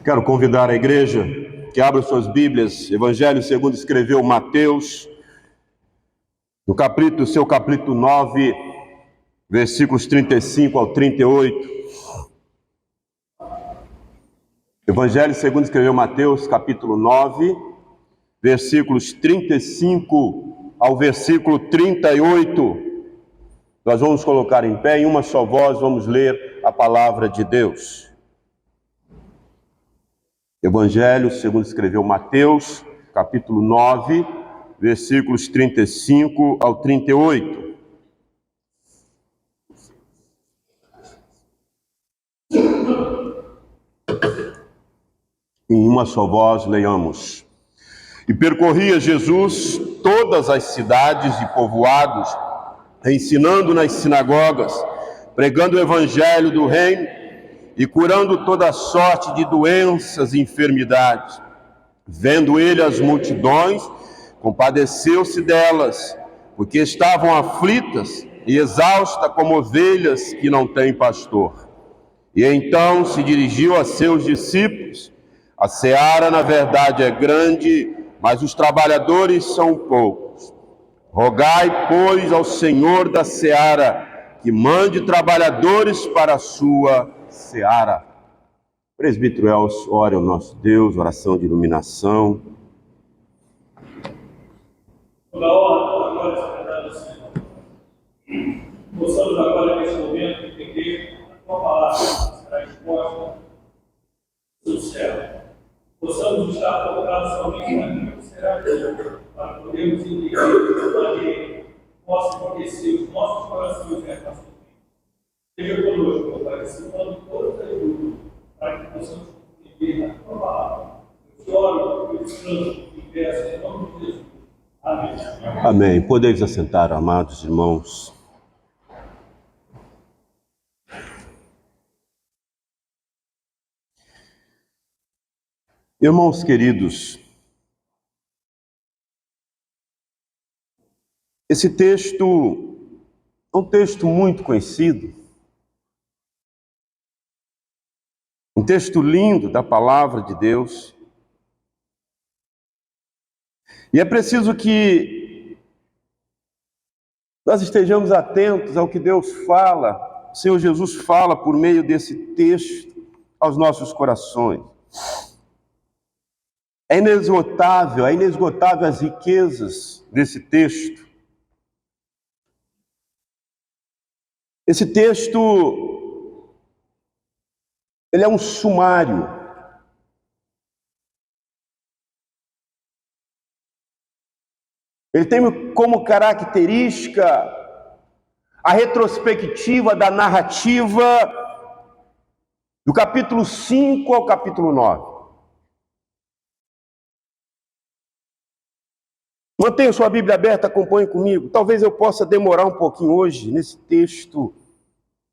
Quero convidar a igreja que abra suas Bíblias, Evangelho segundo escreveu Mateus, no seu capítulo 9, versículos 35 ao 38. Evangelho segundo escreveu Mateus, capítulo 9, versículos 35 ao versículo 38. Nós vamos colocar em pé, em uma só voz, vamos ler a palavra de Deus. Evangelho segundo escreveu Mateus, capítulo 9, versículos 35 ao 38. Em uma só voz, leiamos. E percorria Jesus todas as cidades e povoados, ensinando nas sinagogas, pregando o evangelho do reino e curando toda sorte de doenças e enfermidades. Vendo ele as multidões, compadeceu-se delas, porque estavam aflitas e exaustas como ovelhas que não têm pastor. E então se dirigiu a seus discípulos: a seara, na verdade, é grande, mas os trabalhadores são poucos. Rogai, pois, ao Senhor da seara, que mande trabalhadores para a sua seara. Presbítero Elcio, ore ao nosso Deus, oração de iluminação. Toda honra, toda glória se verdade ao Senhor. Possamos agora, neste momento, entender a tua palavra que será exposta do céu. Possamos estar focados somente naquilo que será dito, para podermos entender tudo que possa enriquecer os nossos corações e a nossa vida. Seja conosco, meu Pai, dissipando todas as dúvidas, para que possamos entender a tua palavra. Eu te oro, eu descanso e peço em nome de Jesus. Amém. Amém. Podeis assentar, amados irmãos. Irmãos queridos, esse texto é um texto muito conhecido, um texto lindo da palavra de Deus. E é preciso que nós estejamos atentos ao que Deus fala, o Senhor Jesus fala por meio desse texto aos nossos corações. É inesgotável as riquezas desse texto. Esse texto, ele é um sumário. Ele tem como característica a retrospectiva da narrativa do capítulo 5 ao capítulo 9. Mantenha sua Bíblia aberta, acompanhe comigo. Talvez eu possa demorar um pouquinho hoje nesse texto,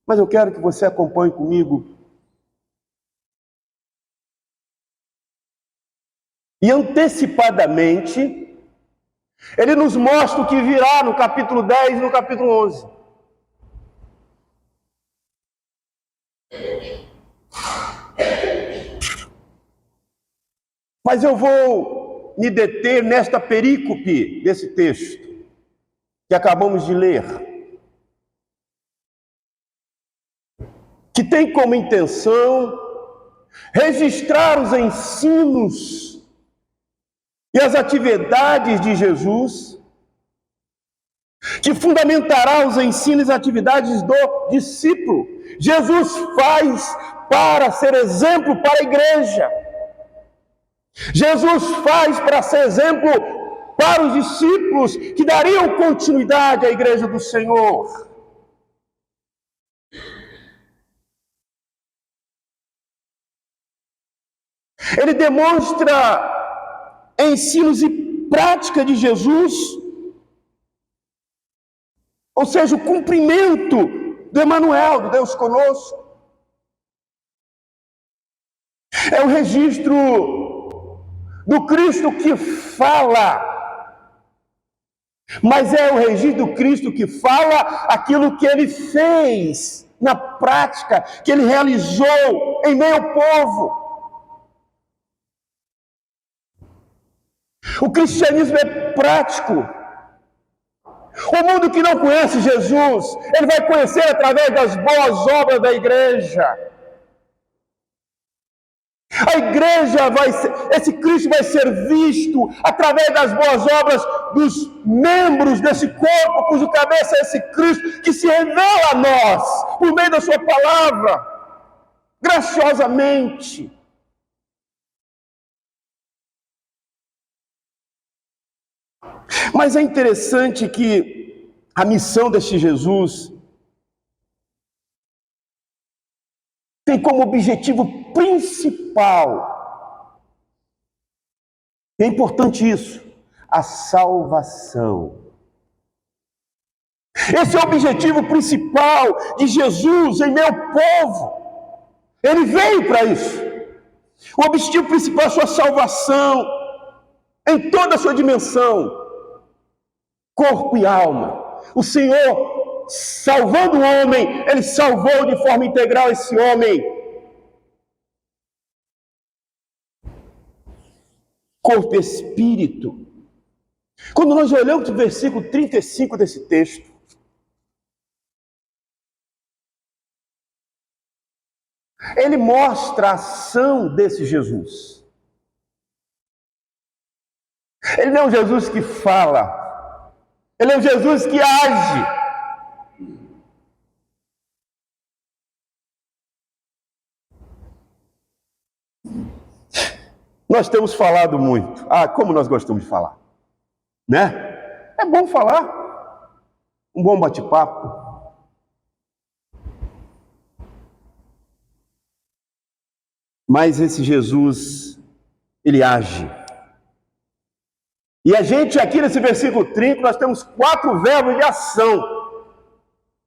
mas eu quero que você acompanhe comigo. E antecipadamente, ele nos mostra o que virá no capítulo 10 e no capítulo 11. Mas eu vou me deter nesta perícope desse texto que acabamos de ler, que tem como intenção registrar os ensinos e as atividades de Jesus, que fundamentará os ensinos e atividades do discípulo. Jesus faz para ser exemplo para a igreja. Jesus faz para ser exemplo para os discípulos que dariam continuidade à igreja do Senhor. Ele demonstra ensinos e prática de Jesus, ou seja, o cumprimento do Emanuel, do Deus conosco. É o registro do Cristo que fala, mas é o registro do Cristo que fala aquilo que ele fez na prática, que ele realizou em meio ao povo. O cristianismo é prático. O mundo que não conhece Jesus, ele vai conhecer através das boas obras da igreja. A igreja esse Cristo vai ser visto através das boas obras dos membros desse corpo, cujo cabeça é esse Cristo, que se revela a nós, por meio da sua palavra, graciosamente. Mas é interessante que a missão deste Jesus tem como objetivo principal, é importante isso, a salvação. Esse é o objetivo principal de Jesus em meu povo. Ele veio para isso. O objetivo principal é a sua salvação, em toda a sua dimensão, corpo e alma. O Senhor, salvando o homem, Ele salvou de forma integral esse homem. Corpo e espírito. Quando nós olhamos o versículo 35 desse texto, ele mostra a ação desse Jesus. Ele não é um Jesus que fala, ele é um Jesus que age. Nós temos falado muito. Como nós gostamos de falar, né? É bom falar, um bom bate-papo. Mas esse Jesus, ele age. E a gente aqui nesse versículo 30, nós temos 4 verbos de ação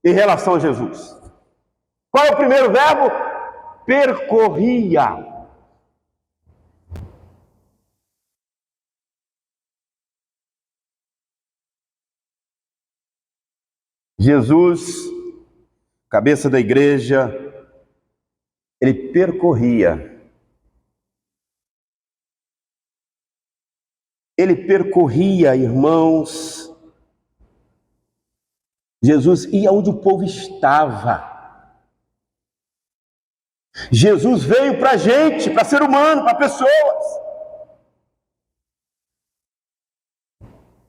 em relação a Jesus. Qual é o primeiro verbo? Percorria. Jesus, cabeça da igreja, ele percorria. Ele percorria, irmãos. Jesus ia onde o povo estava. Jesus veio para a gente, para ser humano, para pessoas.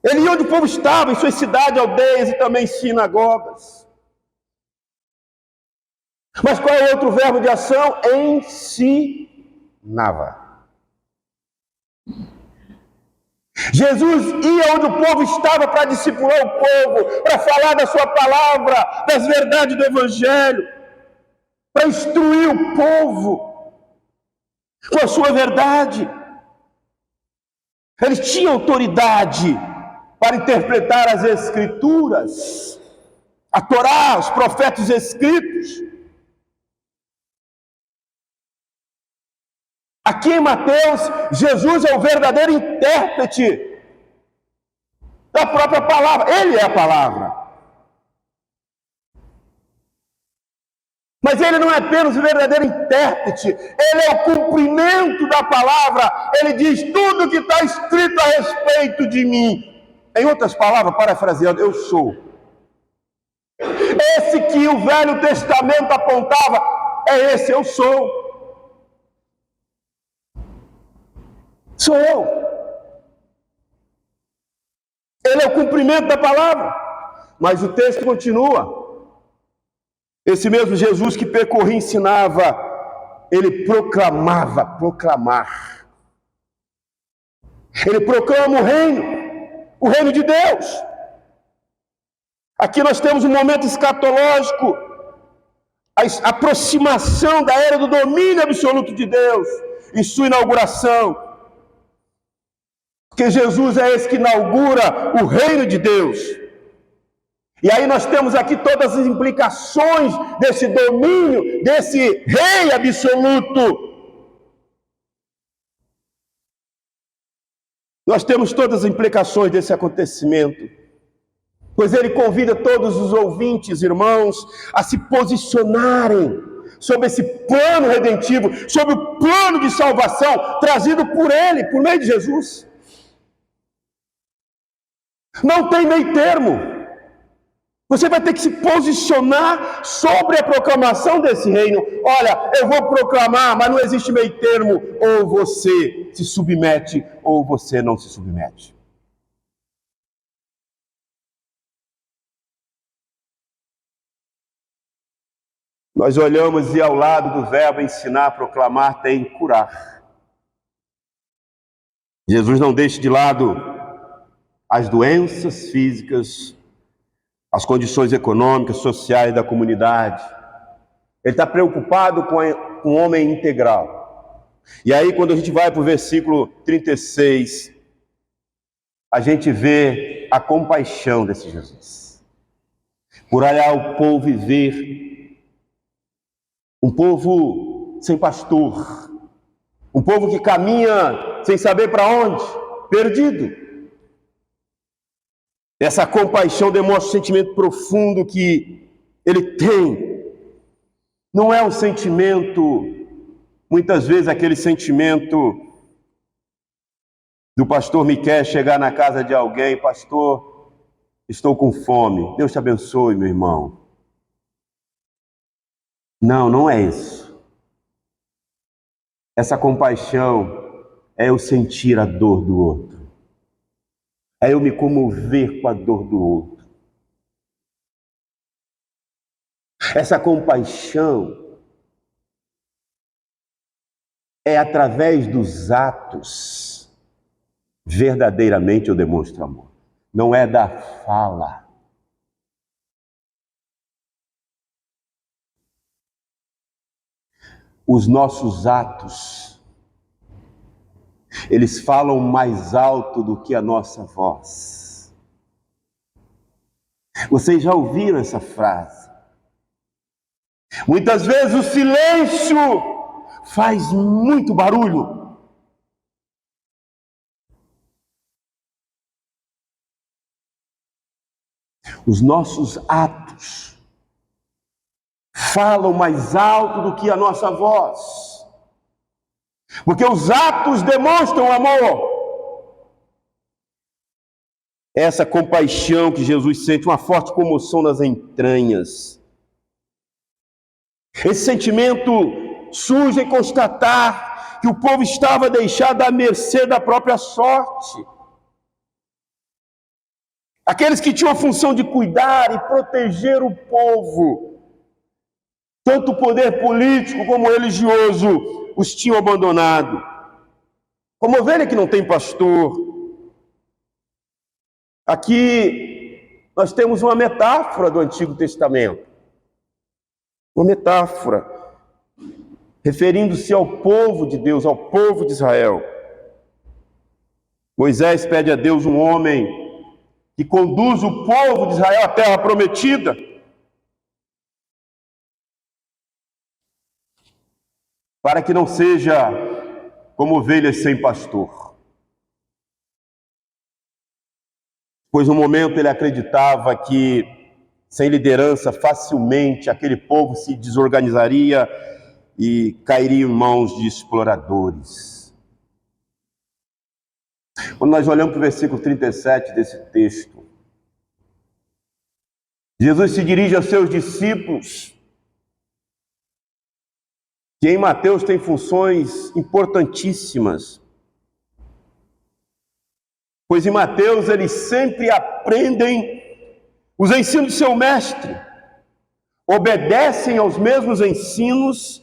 Ele ia onde o povo estava, em suas cidades, aldeias e também sinagogas. Mas qual é o outro verbo de ação? Ensinava. Jesus ia onde o povo estava para discipular o povo, para falar da sua palavra, das verdades do Evangelho, para instruir o povo com a sua verdade. Ele tinha autoridade para interpretar as Escrituras, a Torá, os profetas escritos. Aqui em Mateus, Jesus é o verdadeiro intérprete da própria palavra. Ele é a palavra. Mas ele não é apenas o verdadeiro intérprete, ele é o cumprimento da palavra. Ele diz tudo o que está escrito a respeito de mim. Em outras palavras, parafraseando, eu sou. Esse que o Velho Testamento apontava, é esse, eu sou. Sou eu. Ele é o cumprimento da palavra. Mas o texto continua. Esse mesmo Jesus que percorria e ensinava, ele proclamar. Ele proclama o reino de Deus. Aqui nós temos um momento escatológico, a aproximação da era do domínio absoluto de Deus e sua inauguração. Porque Jesus é esse que inaugura o reino de Deus. E aí nós temos aqui todas as implicações desse domínio, desse rei absoluto. Nós temos todas as implicações desse acontecimento. Pois ele convida todos os ouvintes, irmãos, a se posicionarem sobre esse plano redentivo, sobre o plano de salvação trazido por ele, por meio de Jesus. Não tem meio termo. Você vai ter que se posicionar sobre a proclamação desse reino. Olha, eu vou proclamar, mas não existe meio termo. Ou você se submete, ou você não se submete. Nós olhamos e ao lado do verbo ensinar, proclamar, tem curar. Jesus não deixa de lado as doenças físicas, as condições econômicas, sociais da comunidade. Ele está preocupado com o homem integral. E aí, quando a gente vai para o versículo 36, a gente vê a compaixão desse Jesus. Por olhar o povo viver, um povo sem pastor, um povo que caminha sem saber para onde, perdido. Essa compaixão demonstra o sentimento profundo que ele tem. Não é um sentimento, muitas vezes aquele sentimento do pastor Miquel chegar na casa de alguém: pastor, estou com fome, Deus te abençoe, meu irmão. Não, não é isso. Essa compaixão é eu sentir a dor do outro. É eu me comover com a dor do outro. Essa compaixão é através dos atos, verdadeiramente eu demonstro amor. Não é da fala. Os nossos atos, eles falam mais alto do que a nossa voz. Vocês já ouviram essa frase? Muitas vezes o silêncio faz muito barulho. Os nossos atos falam mais alto do que a nossa voz. Porque os atos demonstram amor. Essa compaixão que Jesus sente, uma forte comoção nas entranhas. Esse sentimento surge em constatar que o povo estava deixado à mercê da própria sorte. Aqueles que tinham a função de cuidar e proteger o povo, tanto o poder político como religioso, os tinham abandonado. Como ovelha que não tem pastor. Aqui nós temos uma metáfora do Antigo Testamento. Uma metáfora, referindo-se ao povo de Deus, ao povo de Israel. Moisés pede a Deus um homem que conduz o povo de Israel à terra prometida. Para que não seja como ovelhas sem pastor. Pois no momento ele acreditava que sem liderança facilmente aquele povo se desorganizaria e cairia em mãos de exploradores. Quando nós olhamos para o versículo 37 desse texto, Jesus se dirige aos seus discípulos, que em Mateus tem funções importantíssimas. Pois em Mateus eles sempre aprendem os ensinos de seu mestre, obedecem aos mesmos ensinos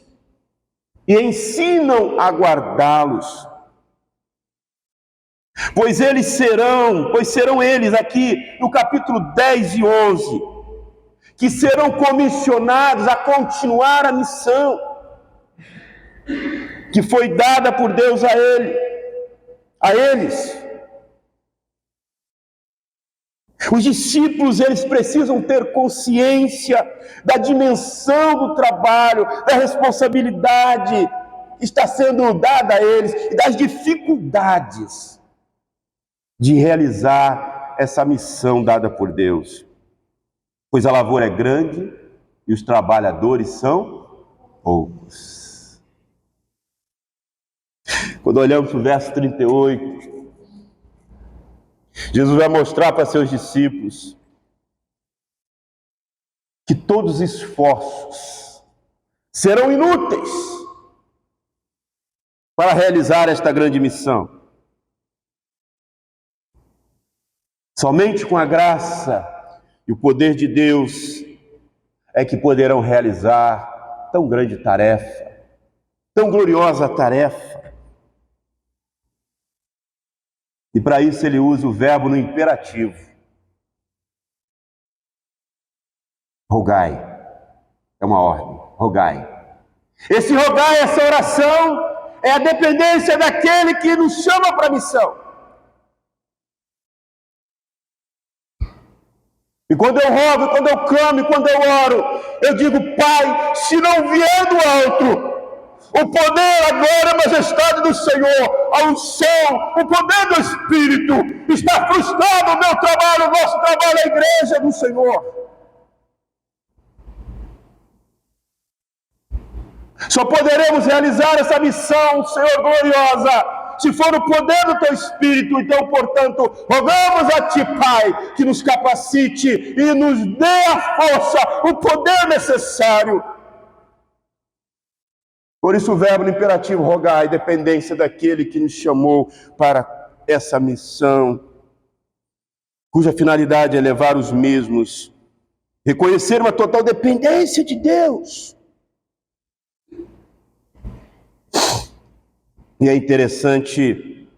e ensinam a guardá-los. Pois serão eles aqui no capítulo 10 e 11, que serão comissionados a continuar a missão que foi dada por Deus a eles. Os discípulos, eles precisam ter consciência da dimensão do trabalho, da responsabilidade que está sendo dada a eles e das dificuldades de realizar essa missão dada por Deus. Pois a lavoura é grande e os trabalhadores são poucos. Quando olhamos para o verso 38, Jesus vai mostrar para seus discípulos que todos os esforços serão inúteis para realizar esta grande missão. Somente com a graça e o poder de Deus é que poderão realizar tão grande tarefa, tão gloriosa tarefa. E para isso ele usa o verbo no imperativo. Rogai. É uma ordem. Rogai. Esse rogai, essa oração, é a dependência daquele que nos chama para a missão. E quando eu rogo, quando eu clamo, quando eu oro, eu digo: Pai, se não vier do alto o poder, a glória, a majestade do Senhor, a unção, o poder do Espírito, está frustrado o meu trabalho, o nosso trabalho, a igreja do Senhor. Só poderemos realizar essa missão, Senhor, gloriosa, se for o poder do Teu Espírito. Então, portanto, rogamos a Ti, Pai, que nos capacite e nos dê a força, o poder necessário. Por isso o verbo no imperativo, rogai, dependência daquele que nos chamou para essa missão, cuja finalidade é levar os mesmos, reconhecer uma total dependência de Deus. E é interessante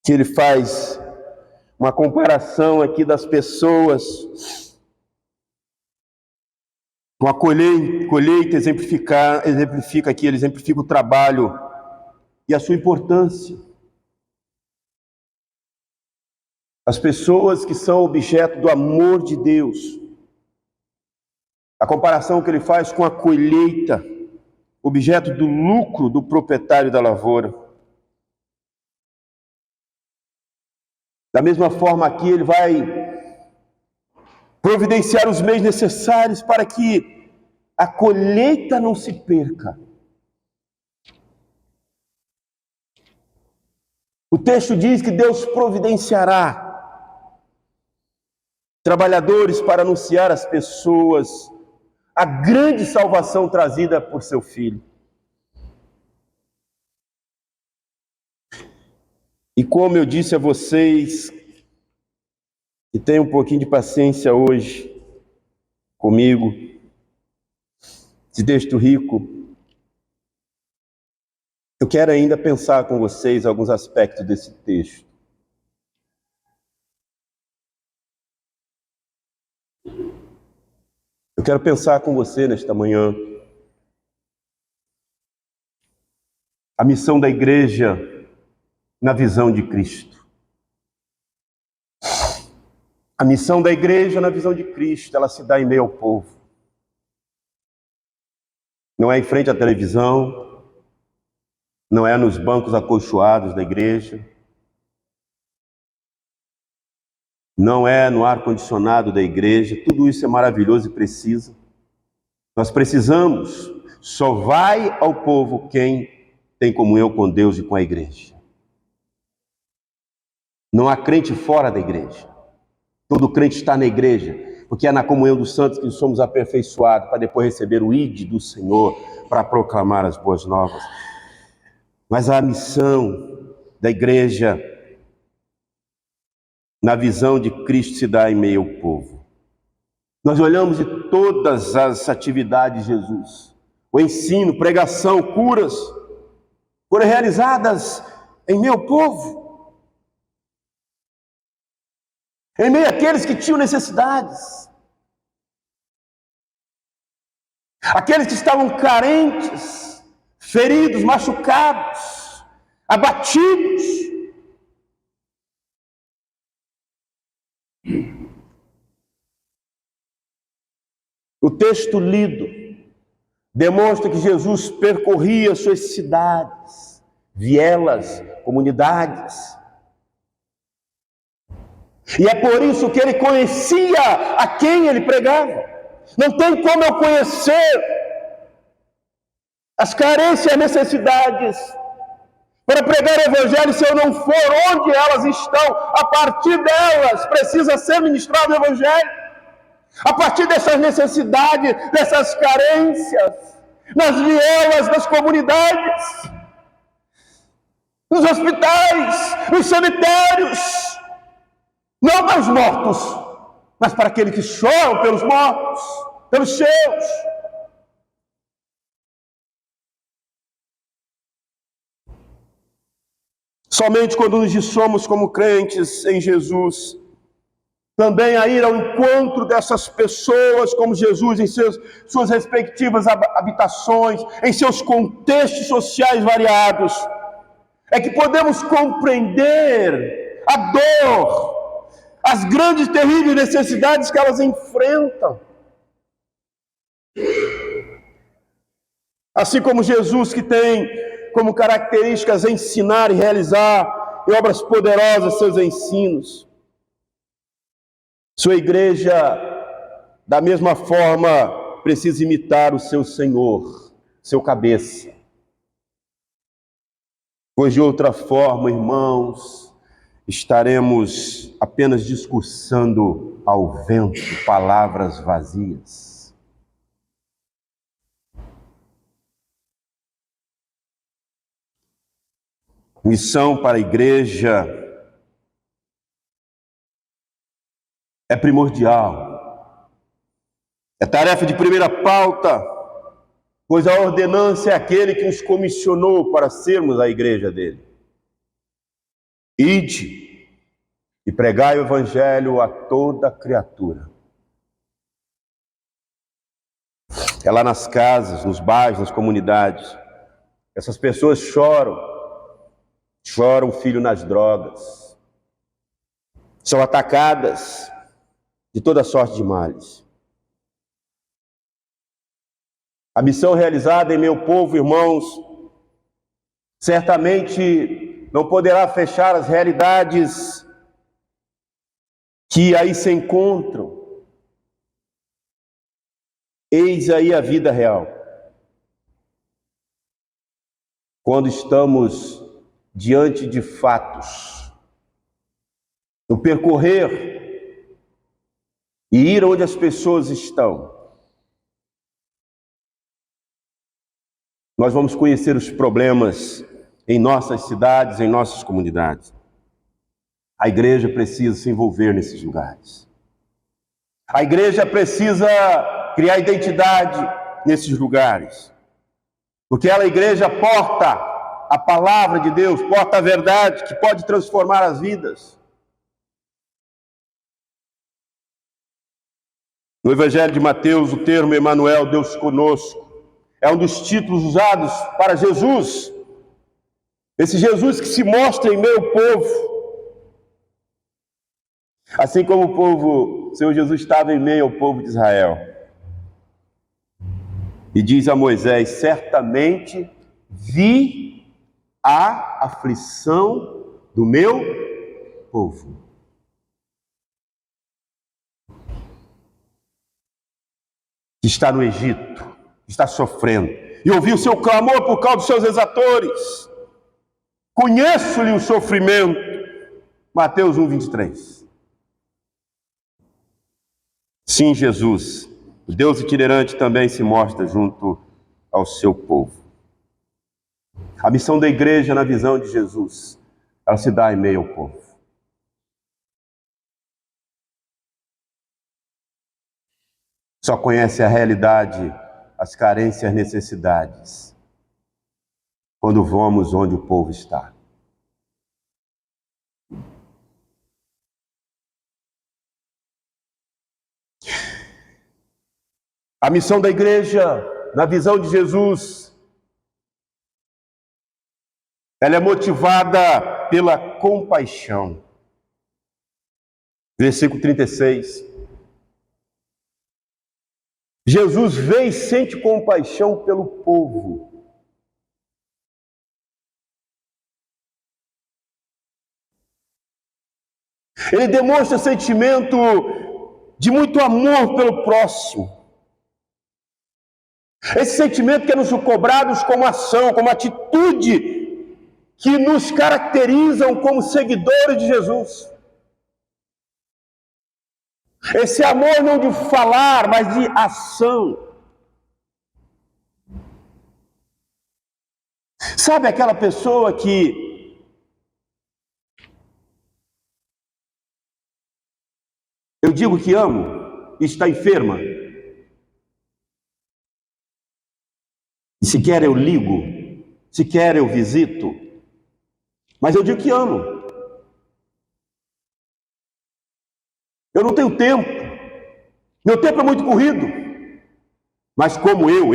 que ele faz uma comparação aqui das pessoas com a colheita, exemplifica aqui, ele exemplifica o trabalho e a sua importância. As pessoas que são objeto do amor de Deus. A comparação que ele faz com a colheita, objeto do lucro do proprietário da lavoura. Da mesma forma aqui ele vai providenciar os meios necessários para que a colheita não se perca. O texto diz que Deus providenciará trabalhadores para anunciar às pessoas a grande salvação trazida por seu Filho. E como eu disse a vocês, que tenham um pouquinho de paciência hoje comigo, esse texto rico, eu quero ainda pensar com vocês alguns aspectos desse texto. Eu quero pensar com você nesta manhã a missão da igreja na visão de Cristo. A missão da igreja na visão de Cristo, ela se dá em meio ao povo. Não é em frente à televisão, não é nos bancos acolchoados da igreja, não é no ar-condicionado da igreja. Tudo isso é maravilhoso e precisa. Nós precisamos, só vai ao povo quem tem comunhão com Deus e com a igreja. Não há crente fora da igreja. Todo crente está na igreja, porque é na comunhão dos santos que somos aperfeiçoados para depois receber o ID do Senhor, para proclamar as boas novas. Mas a missão da igreja na visão de Cristo se dá em meio ao povo. Nós olhamos de todas as atividades de Jesus, o ensino, pregação, curas, foram realizadas em meio ao povo. Em meio àqueles que tinham necessidades. Aqueles que estavam carentes, feridos, machucados, abatidos. O texto lido demonstra que Jesus percorria suas cidades, vielas, comunidades. E é por isso que ele conhecia a quem ele pregava. Não tem como eu conhecer as carências e as necessidades Para pregar o Evangelho, se eu não for onde elas estão, a partir delas precisa ser ministrado o Evangelho. A partir dessas necessidades, dessas carências, nas vielas, das comunidades, nos hospitais, nos cemitérios, não para os mortos, mas para aqueles que choram pelos mortos, pelos seus. Somente quando nos dispomos como crentes em Jesus, também a ir ao encontro dessas pessoas como Jesus, em suas respectivas habitações, em seus contextos sociais variados, é que podemos compreender a dor, as grandes e terríveis necessidades que elas enfrentam. Assim como Jesus, que tem como características ensinar e realizar em obras poderosas seus ensinos, sua igreja, da mesma forma, precisa imitar o seu Senhor, seu cabeça. Pois de outra forma, irmãos, estaremos apenas discursando ao vento palavras vazias. Missão para a igreja é primordial. É tarefa de primeira pauta, pois a ordenança é aquele que nos comissionou para sermos a igreja dele. Ide e pregai o Evangelho a toda criatura. É lá nas casas, nos bairros, nas comunidades. Essas pessoas choram filho nas drogas, são atacadas de toda sorte de males. A missão realizada em meu povo, irmãos, certamente não poderá fechar as realidades que aí se encontram. Eis aí a vida real. Quando estamos diante de fatos, no percorrer e ir onde as pessoas estão, nós vamos conhecer os problemas em nossas cidades, em nossas comunidades. A igreja precisa se envolver nesses lugares. A igreja precisa criar identidade nesses lugares, porque ela, a igreja, porta a palavra de Deus, porta a verdade que pode transformar as vidas. No Evangelho de Mateus, o termo Emanuel, Deus conosco, é um dos títulos usados para Jesus. Esse Jesus que se mostra em meio ao povo. Assim como o Senhor Jesus estava em meio ao povo de Israel. E diz a Moisés: certamente vi a aflição do meu povo. Que está no Egito, que está sofrendo, e ouvi o seu clamor por causa dos seus exatores. Conheço-lhe o sofrimento. Mateus 1:23. Sim, Jesus, o Deus itinerante, também se mostra junto ao seu povo. A missão da igreja, na visão de Jesus, ela se dá em meio ao povo. Só conhece a realidade, as carências e as necessidades, quando vamos onde o povo está. A missão da igreja, na visão de Jesus, ela é motivada pela compaixão. Versículo 36. Jesus vê e sente compaixão pelo povo. Ele demonstra sentimento de muito amor pelo próximo. Esse sentimento que é nos cobrado como ação, como atitude que nos caracterizam como seguidores de Jesus. Esse amor não de falar, mas de ação. Sabe aquela pessoa que eu digo que amo e está enferma? E se quer eu ligo, se quer eu visito, mas eu digo que amo. Eu não tenho tempo, meu tempo é muito corrido, mas como eu,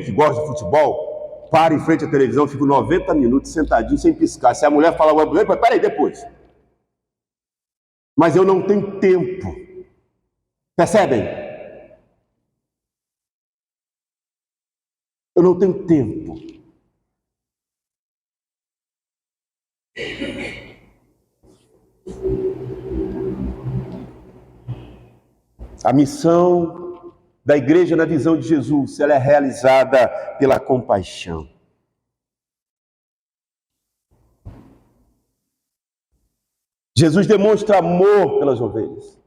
que gosto de futebol, paro em frente à televisão, fico 90 minutos sentadinho, sem piscar. Se a mulher falar uma coisa, peraí, depois. Mas eu não tenho tempo. Percebem? Eu não tenho tempo. A missão da igreja na visão de Jesus, ela é realizada pela compaixão. Jesus demonstra amor pelas ovelhas.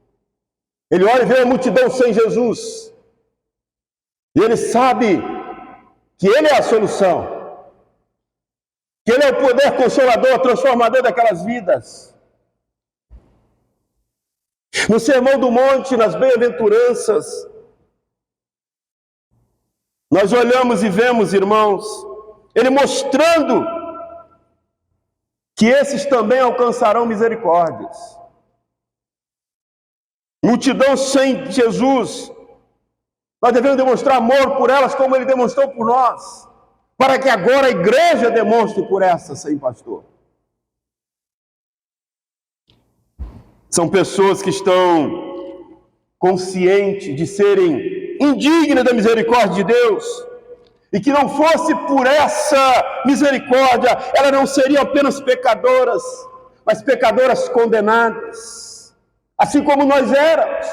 Ele olha e vê a multidão sem Jesus. E ele sabe que ele é a solução. Que ele é o poder consolador, transformador daquelas vidas. No Sermão do Monte, nas bem-aventuranças, nós olhamos e vemos, irmãos, ele mostrando que esses também alcançarão misericórdias. Multidão sem Jesus, nós devemos demonstrar amor por elas como ele demonstrou por nós, para que agora a igreja demonstre por essas sem pastor. São pessoas que estão conscientes de serem indignas da misericórdia de Deus, e que não fosse por essa misericórdia, elas não seriam apenas pecadoras, mas pecadoras condenadas, assim como nós éramos.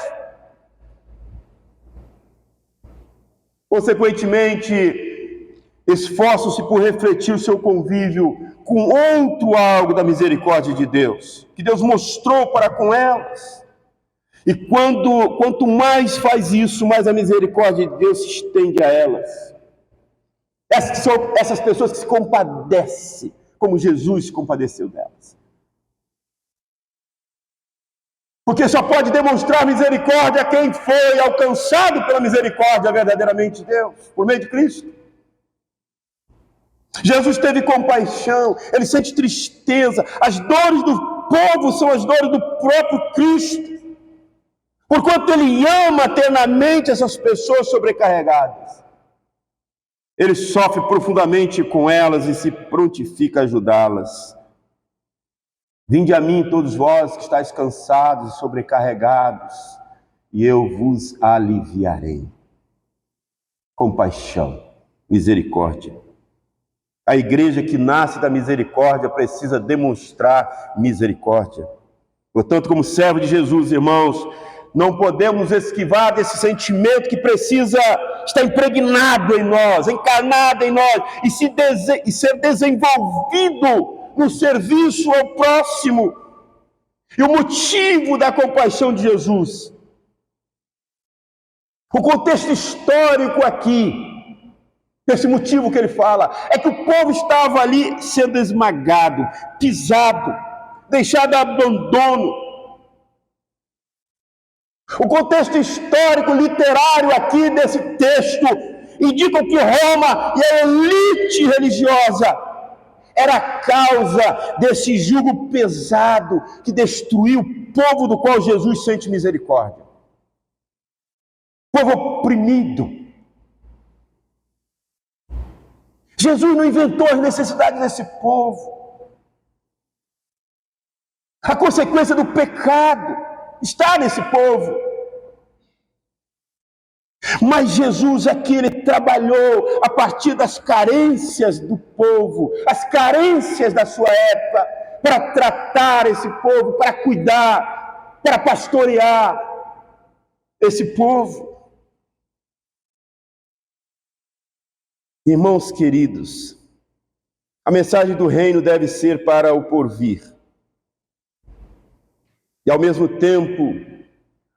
Consequentemente, esforçam-se por refletir o seu convívio com outro algo da misericórdia de Deus, que Deus mostrou para com elas. E quanto mais faz isso, mais a misericórdia de Deus se estende a elas. Essas pessoas que se compadecem, como Jesus se compadeceu delas. Porque só pode demonstrar misericórdia quem foi alcançado pela misericórdia verdadeiramente de Deus, por meio de Cristo. Jesus teve compaixão, ele sente tristeza, as dores do povo são as dores do próprio Cristo, porquanto ele ama eternamente essas pessoas sobrecarregadas. Ele sofre profundamente com elas e se prontifica a ajudá-las. Vinde a mim todos vós que estáis cansados e sobrecarregados, e eu vos aliviarei. Compaixão, misericórdia. A igreja que nasce da misericórdia precisa demonstrar misericórdia. Portanto, como servo de Jesus, irmãos, não podemos esquivar desse sentimento que precisa estar impregnado em nós, encarnado em nós, e ser desenvolvido no serviço ao próximo. E o motivo da compaixão de Jesus, o contexto histórico aqui, esse motivo que ele fala, é que o povo estava ali sendo esmagado, pisado, deixado a abandono. O contexto histórico, literário aqui desse texto, indica que Roma e a elite religiosa era a causa desse jugo pesado que destruiu o povo do qual Jesus sente misericórdia. Povo oprimido. Jesus não inventou as necessidades desse povo. A consequência do pecado está nesse povo. Mas Jesus aqui, ele trabalhou a partir das carências do povo, as carências da sua época, para tratar esse povo, para cuidar, para pastorear esse povo. Irmãos queridos, A mensagem do reino deve ser para o porvir. E, ao mesmo tempo,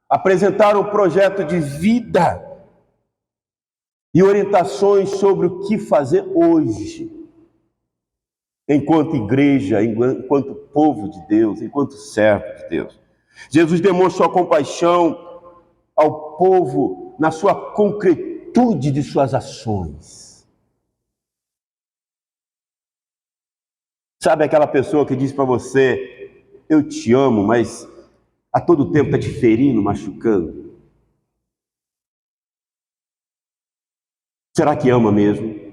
apresentar um projeto de vida e orientações sobre o que fazer hoje, enquanto igreja, enquanto povo de Deus, enquanto servo de Deus. Jesus demonstrou a compaixão ao povo na sua concretude de suas ações. Sabe aquela pessoa que diz para você, eu te amo, mas a todo tempo está te ferindo, machucando? Será que ama mesmo?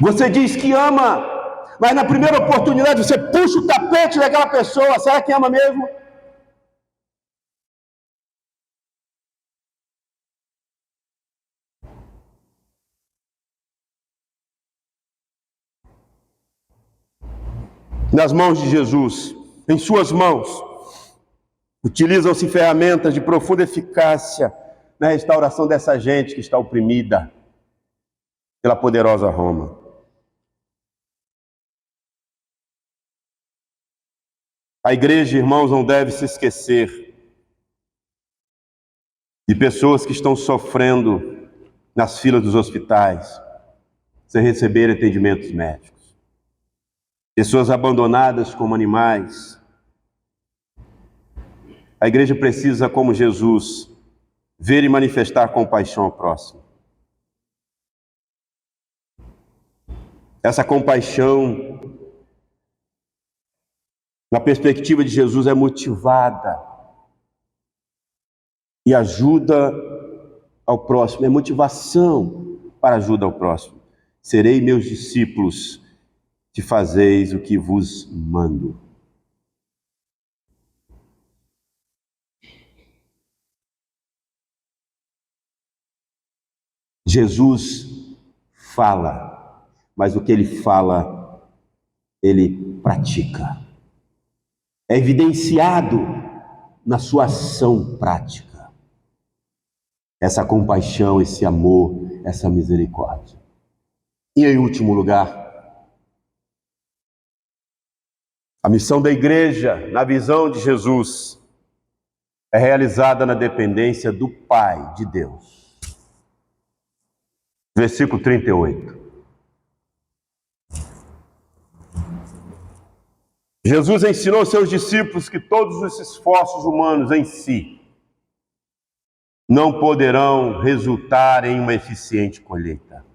Você diz que ama, mas na primeira oportunidade você puxa o tapete daquela pessoa. Será que ama mesmo? Nas mãos de Jesus, em suas mãos, utilizam-se ferramentas de profunda eficácia na restauração dessa gente que está oprimida pela poderosa Roma. A igreja, irmãos, não deve se esquecer de pessoas que estão sofrendo nas filas dos hospitais, sem receber atendimentos médicos. Pessoas abandonadas como animais. A igreja precisa, como Jesus, ver e manifestar compaixão ao próximo. Essa compaixão, na perspectiva de Jesus, é motivada e ajuda ao próximo, é motivação para ajuda ao próximo. Serei meus discípulos, se fazeis o que vos mando. Jesus fala, mas o que ele fala, ele pratica. É evidenciado na sua ação prática. Essa compaixão, esse amor, essa misericórdia. E em último lugar, a missão da igreja, na visão de Jesus, é realizada na dependência do Pai de Deus. Versículo 38. Jesus ensinou aos seus discípulos que todos os esforços humanos em si não poderão resultar em uma eficiente colheita.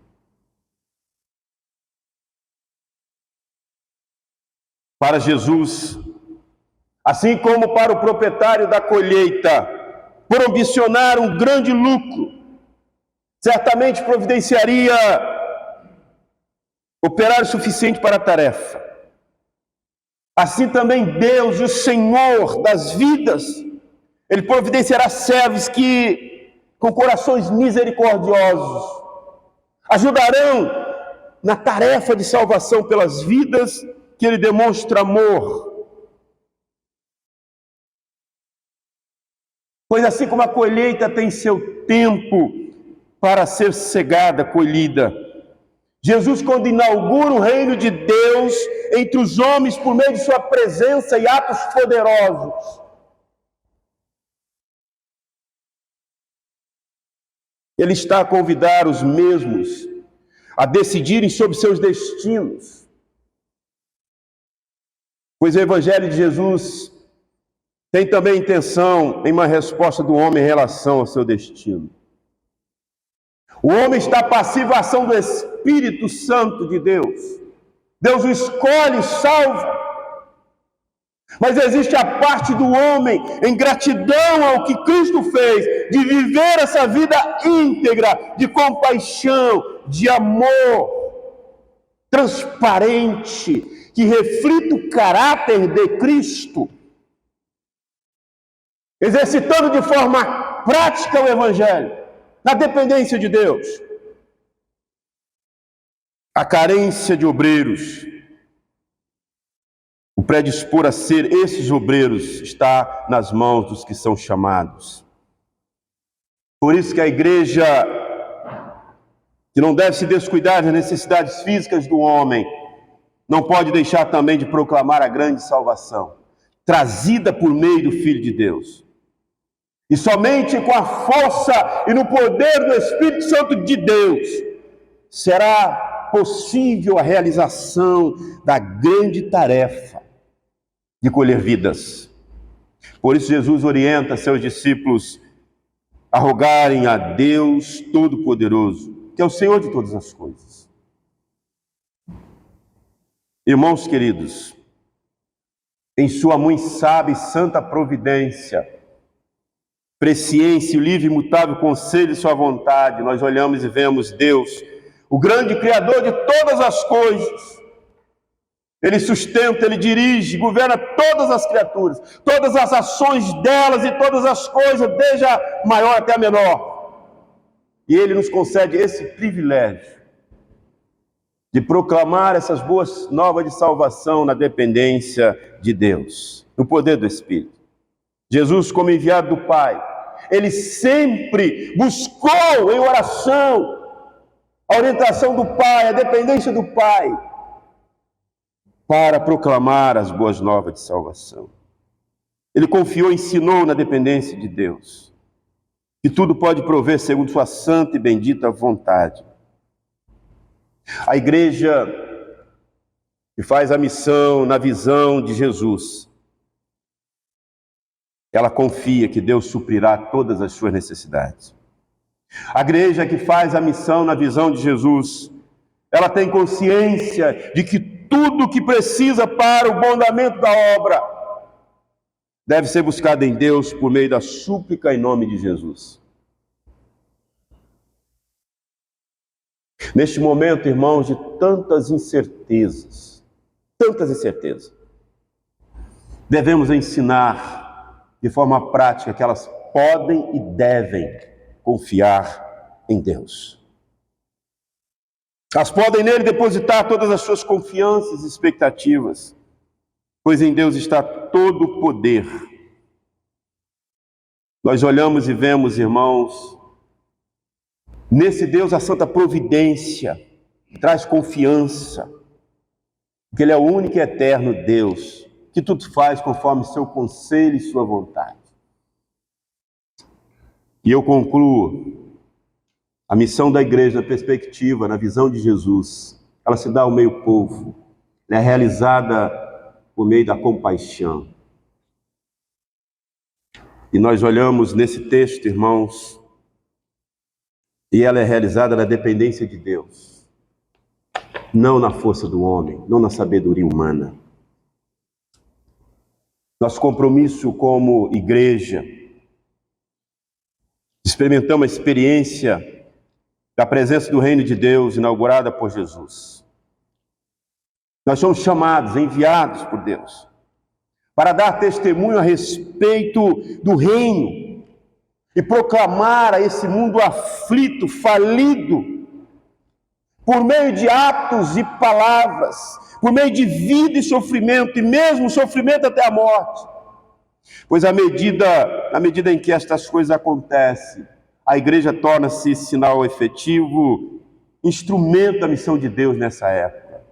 Para Jesus, assim como para o proprietário da colheita, por ambicionar um grande lucro, certamente providenciaria operário suficiente para a tarefa. Assim também Deus, o Senhor das vidas, Ele providenciará servos que, com corações misericordiosos, ajudarão na tarefa de salvação pelas vidas que Ele demonstra amor. Pois assim como a colheita tem seu tempo para ser cegada, colhida, Jesus, quando inaugura o reino de Deus entre os homens por meio de sua presença e atos poderosos, Ele está a convidar os mesmos a decidirem sobre seus destinos. Pois o Evangelho de Jesus tem também intenção em uma resposta do homem em relação ao seu destino. O homem está passivo à ação do Espírito Santo de Deus. Deus o escolhe, salva. Mas existe a parte do homem, em gratidão ao que Cristo fez, de viver essa vida íntegra, de compaixão, de amor, transparente, que reflita o caráter de Cristo, exercitando de forma prática o Evangelho, na dependência de Deus. A carência de obreiros, o predispor a ser esses obreiros, está nas mãos dos que são chamados. Por isso que a igreja, que não deve se descuidar das necessidades físicas do homem, não pode deixar também de proclamar a grande salvação, trazida por meio do Filho de Deus. E somente com a força e no poder do Espírito Santo de Deus será possível a realização da grande tarefa de colher vidas. Por isso Jesus orienta seus discípulos a rogarem a Deus Todo-Poderoso, que é o Senhor de todas as coisas. Irmãos queridos, em sua muito sábia e santa providência, presciência, o livre e imutável conselho de sua vontade, nós olhamos e vemos Deus, o grande Criador de todas as coisas. Ele sustenta, Ele dirige, governa todas as criaturas, todas as ações delas e todas as coisas, desde a maior até a menor. E Ele nos concede esse privilégio de proclamar essas boas novas de salvação na dependência de Deus, no poder do Espírito. Jesus, como enviado do Pai, Ele sempre buscou em oração a orientação do Pai, a dependência do Pai, para proclamar as boas novas de salvação. Ele confiou e ensinou na dependência de Deus, que tudo pode prover segundo sua santa e bendita vontade. A igreja que faz a missão na visão de Jesus, ela confia que Deus suprirá todas as suas necessidades. A igreja que faz a missão na visão de Jesus, ela tem consciência de que tudo o que precisa para o bom andamento da obra deve ser buscado em Deus por meio da súplica em nome de Jesus. Neste momento, irmãos, de tantas incertezas, devemos ensinar de forma prática que elas podem e devem confiar em Deus. Elas podem nele depositar todas as suas confianças e expectativas, pois em Deus está todo o poder. Nós olhamos e vemos, irmãos, nesse Deus a santa providência, que traz confiança, porque Ele é o único e eterno Deus, que tudo faz conforme seu conselho e sua vontade. E eu concluo. A missão da igreja, na perspectiva, na visão de Jesus, ela se dá ao meio povo, é realizada por meio da compaixão. E nós olhamos nesse texto, irmãos, e ela é realizada na dependência de Deus, não na força do homem, não na sabedoria humana. Nosso compromisso como igreja, experimentamos a experiência da presença do reino de Deus inaugurada por Jesus. Nós somos chamados, enviados por Deus, para dar testemunho a respeito do reino e proclamar a esse mundo aflito, falido, por meio de atos e palavras, por meio de vida e sofrimento, e mesmo sofrimento até a morte. Pois à medida em que estas coisas acontecem, a igreja torna-se sinal efetivo, instrumento da missão de Deus nessa época.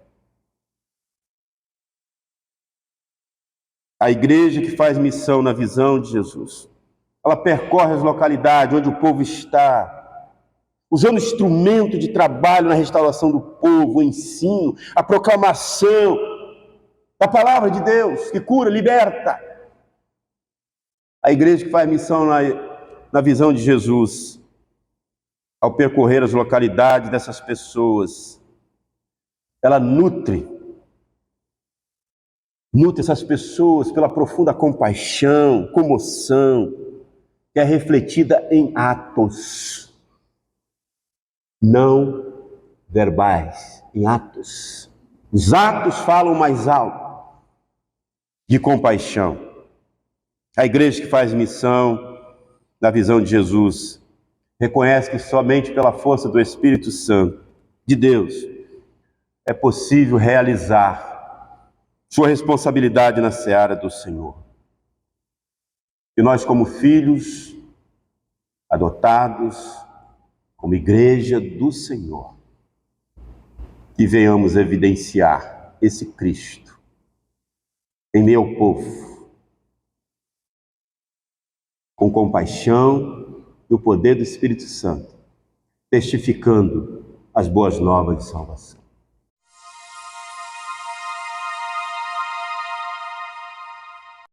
A igreja que faz missão na visão de Jesus, ela percorre as localidades onde o povo está, usando instrumento de trabalho na restauração do povo, o ensino, a proclamação da palavra de Deus, que cura, liberta. A igreja que faz missão na visão de Jesus, ao percorrer as localidades dessas pessoas, ela nutre essas pessoas pela profunda compaixão, comoção, que é refletida em atos, não verbais, em atos. Os atos falam mais alto de compaixão. A igreja que faz missão na visão de Jesus reconhece que somente pela força do Espírito Santo de Deus é possível realizar sua responsabilidade na seara do Senhor. E nós, como filhos, adotados como igreja do Senhor, que venhamos evidenciar esse Cristo em meio ao povo, com compaixão e o poder do Espírito Santo, testificando as boas novas de salvação.